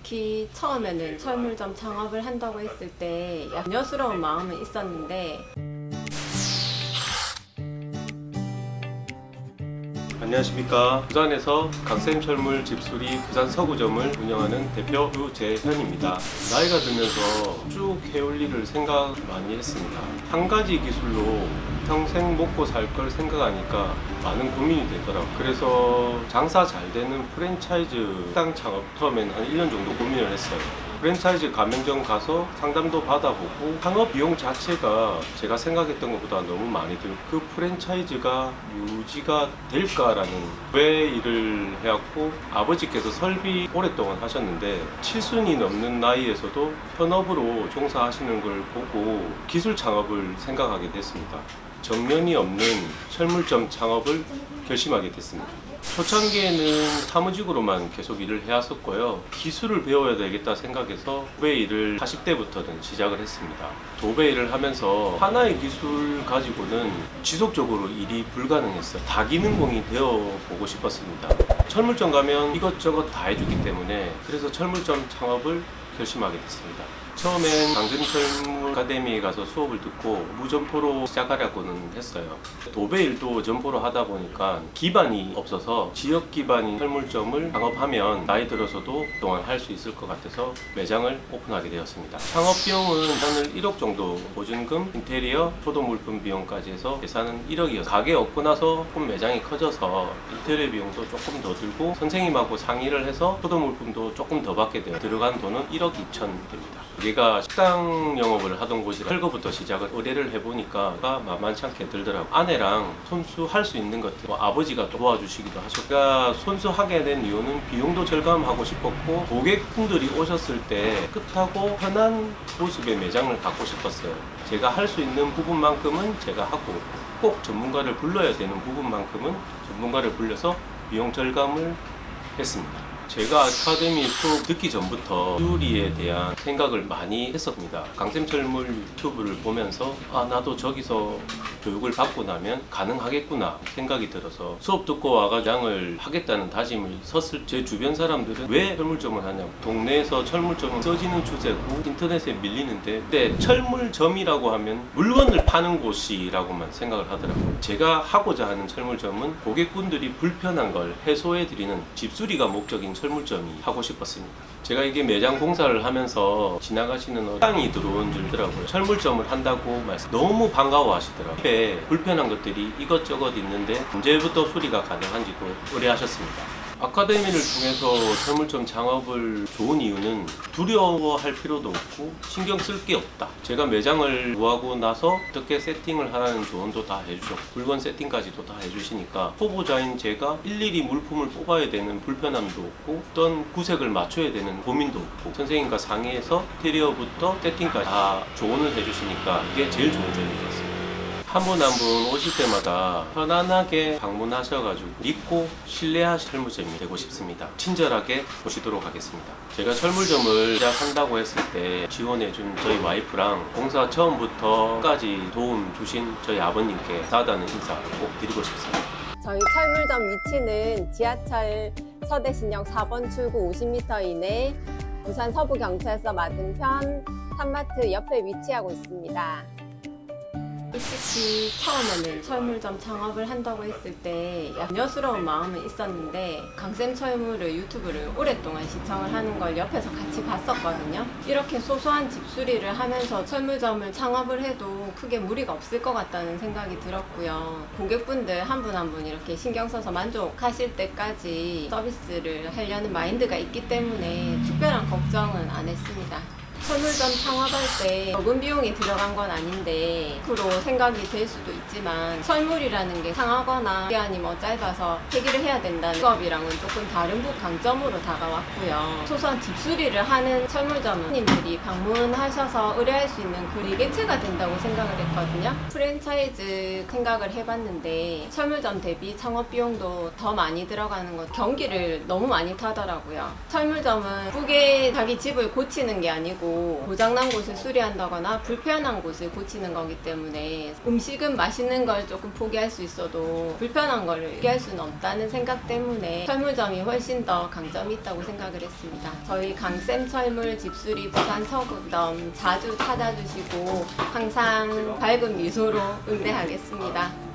특히 처음에는 철물점 창업을 한다고 했을 때 염려스러운 마음은 있었는데 안녕하십니까. 부산에서 강샘철물 집수리 부산 서구점을 운영하는 대표 유재현입니다. 나이가 들면서 쭉 해올 일을 생각 많이 했습니다. 한 가지 기술로 평생 먹고 살 걸 생각하니까 많은 고민이 되더라고요. 그래서 장사 잘 되는 프랜차이즈 식당 창업 처음에는 한 1년 정도 고민을 했어요. 프랜차이즈 가맹점 가서 상담도 받아보고 창업 비용 자체가 제가 생각했던 것보다 너무 많이 들고 그 프랜차이즈가 유지가 될까라는 왜 일을 해왔고 아버지께서 설비 오랫동안 하셨는데 7순이 넘는 나이에서도 현업으로 종사하시는 걸 보고 기술 창업을 생각하게 됐습니다. 정면이 없는 철물점 창업을 결심하게 됐습니다. 초창기에는 사무직으로만 계속 일을 해왔었고요. 기술을 배워야 되겠다 생각해서 도배 일을 40대부터는 시작을 했습니다. 도배 일을 하면서 하나의 기술 가지고는 지속적으로 일이 불가능했어요. 다기능공이 되어보고 싶었습니다. 철물점 가면 이것저것 다 해주기 때문에 그래서 철물점 창업을 결심하게 됐습니다. 처음엔 강샘철물 아카데미에 가서 수업을 듣고 무점포로 시작하려고는 했어요. 도배 일도 점포로 하다 보니까 기반이 없어서 지역 기반인 철물점을 창업하면 나이 들어서도 그동안 할 수 있을 것 같아서 매장을 오픈하게 되었습니다. 창업 비용은 예산을 1억 정도 보증금, 인테리어, 초도물품 비용까지 해서 예산은 1억이었어요. 가게 얻고 나서 조금 매장이 커져서 인테리어 비용도 조금 더 들고 선생님하고 상의를 해서 초도물품도 조금 더 받게 돼요. 들어간 돈은 1억 2천 됩니다. 얘가 식당 영업을 하던 곳이라 철거부터 시작을 의뢰를 해보니까 만만치 않게 들더라고요. 아내랑 손수할 수 있는 것들 아버지가 도와주시기도 하셨고 제가 손수하게 된 이유는 비용도 절감하고 싶었고 고객분들이 오셨을 때 깨끗하고 편한 모습의 매장을 갖고 싶었어요. 제가 할 수 있는 부분만큼은 제가 하고 꼭 전문가를 불러야 되는 부분만큼은 전문가를 불러서 비용 절감을 했습니다. 제가 아카데미 수업 듣기 전부터 기술에 대한 생각을 많이 했었습니다. 강샘철물 유튜브를 보면서 나도 저기서 교육을 받고 나면 가능하겠구나 생각이 들어서 수업 듣고 와가지고 장을 하겠다는 다짐을 섰을 제 주변 사람들은 왜 철물점을 하냐고 동네에서 철물점은 써지는 추세고 인터넷에 밀리는데 근데 철물점이라고 하면 물건을 파는 곳이라고만 생각을 하더라고요. 제가 하고자 하는 철물점은 고객분들이 불편한 걸 해소해 드리는 집수리가 목적인 철물점이 하고 싶었습니다. 제가 이게 매장 공사를 하면서 지나가시는 땅이 들어온 줄 알더라고요. 철물점을 한다고 말씀 너무 반가워 하시더라고요. 집에 불편한 것들이 이것저것 있는데 언제부터 수리가 가능한지도 의뢰하셨습니다. 아카데미를 통해서 철물점 창업을 좋은 이유는 두려워할 필요도 없고 신경 쓸 게 없다. 제가 매장을 구하고 나서 어떻게 세팅을 하라는 조언도 다 해주셨고 물건 세팅까지도 다 해주시니까 초보자인 제가 일일이 물품을 뽑아야 되는 불편함도 없고 어떤 구색을 맞춰야 되는 고민도 없고 선생님과 상의해서 인테리어부터 세팅까지 다 조언을 해주시니까 이게 제일 좋은 점인 것 같습니다. 한 분 한 분 오실 때마다 편안하게 방문하셔가지고 믿고 신뢰하실 철물점이 되고 싶습니다. 친절하게 보시도록 하겠습니다. 제가 철물점을 시작한다고 했을 때 지원해준 저희 와이프랑 공사 처음부터 끝까지 도움 주신 저희 아버님께 다다는 인사 꼭 드리고 싶습니다. 저희 철물점 위치는 지하철 서대신역 4번 출구 50m 이내 부산 서부경찰서 맞은편 탐마트 옆에 위치하고 있습니다. 솔직히 처음에는 철물점 창업을 한다고 했을 때 염려스러운 마음은 있었는데 강샘철물을 유튜브를 오랫동안 시청을 하는 걸 옆에서 같이 봤었거든요. 이렇게 소소한 집수리를 하면서 철물점을 창업을 해도 크게 무리가 없을 것 같다는 생각이 들었고요. 고객분들 한 분 한 분 이렇게 신경 써서 만족하실 때까지 서비스를 하려는 마인드가 있기 때문에 특별한 걱정은 안 했습니다. 철물점 창업할 때 적은 비용이 들어간 건 아닌데 앞으로 생각이 될 수도 있지만 철물이라는 게 상하거나 기간이 짧아서 폐기를 해야 된다는 직업이랑은 조금 다른 강점으로 다가왔고요. 소소한 집수리를 하는 철물점은 손님들이 방문하셔서 의뢰할 수 있는 그 매개체가 된다고 생각을 했거든요. 프랜차이즈 생각을 해봤는데 철물점 대비 창업 비용도 더 많이 들어가는 것 경기를 너무 많이 타더라고요. 철물점은 예쁘게 자기 집을 고치는 게 아니고 아니고 고장난 곳을 수리한다거나 불편한 곳을 고치는 거기 때문에 음식은 맛있는 걸 조금 포기할 수 있어도 불편한 걸 포기할 수는 없다는 생각 때문에 철물점이 훨씬 더 강점이 있다고 생각을 했습니다. 저희 강쌤 철물 집수리 부산 서구점 자주 찾아주시고 항상 밝은 미소로 응대하겠습니다.